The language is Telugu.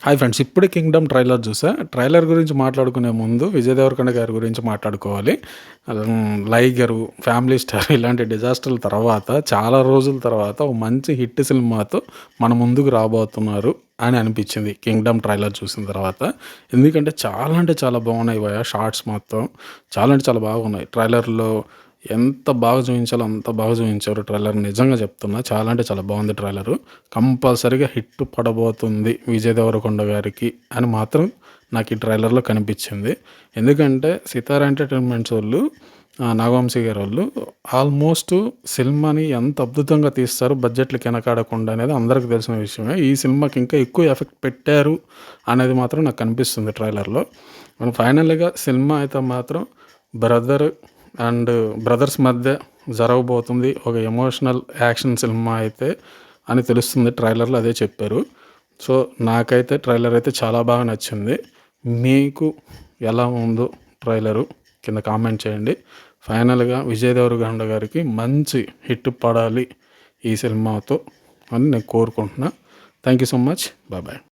హాయ్ ఫ్రెండ్స్, ఇప్పుడే 'కింగ్డమ్' ట్రైలర్ చూసా. ట్రైలర్ గురించి మాట్లాడుకునే ముందు విజయ్ దేవరకొండ గారి గురించి మాట్లాడుకోవాలి. 'లైగరు', 'ఫ్యామిలీ స్టార్' ఇలాంటి డిజాస్టర్ల తర్వాత చాలా రోజుల తర్వాత ఒక మంచి హిట్ సినిమాతో మన ముందుకు రాబోతున్నారు అని అనిపించింది 'కింగ్డమ్' ట్రైలర్ చూసిన తర్వాత. ఎందుకంటే చాలా అంటే చాలా బాగున్నాయి భయ్యా. షార్ట్స్ మొత్తం చాలా అంటే చాలా బాగున్నాయి. ట్రైలర్లో ఎంత బాగా చూపించాలో అంత బాగా చూపించారు ట్రైలర్. నిజంగా చెప్తున్నా, చాలా అంటే చాలా బాగుంది ట్రైలరు. కంపల్సరీగా హిట్ పడబోతుంది విజయ్ దేవరకొండ గారికి అని మాత్రం నాకు ఈ ట్రైలర్లో కనిపించింది. ఎందుకంటే సితార ఎంటర్టైన్మెంట్స్ వాళ్ళు, నాగవంశీ గారు వాళ్ళు ఆల్మోస్ట్ సినిమాని ఎంత అద్భుతంగా తీస్తారు బడ్జెట్లకి వెనకాడకుండా అనేది అందరికీ తెలిసిన విషయమే. ఈ సినిమాకి ఇంకా ఎక్కువ ఎఫెక్ట్ పెట్టారు అనేది మాత్రం నాకు కనిపిస్తుంది ట్రైలర్లో. మనం ఫైనల్గా సినిమా అయితే మాత్రం బ్రదర్స్ మధ్య జరగబోతుంది. ఒక ఎమోషనల్ యాక్షన్ సినిమా అయితే అని తెలుస్తుంది. ట్రైలర్లో అదే చెప్పారు. సో నాకైతే ట్రైలర్ అయితే చాలా బాగా నచ్చింది. మీకు ఎలా ఉందో ట్రైలరు కింద కామెంట్ చేయండి. ఫైనల్గా విజయ్ దేవరకొండ గారికి మంచి హిట్ పడాలి ఈ సినిమాతో అని నేను కోరుకుంటున్నా. Thank you so much. Bye.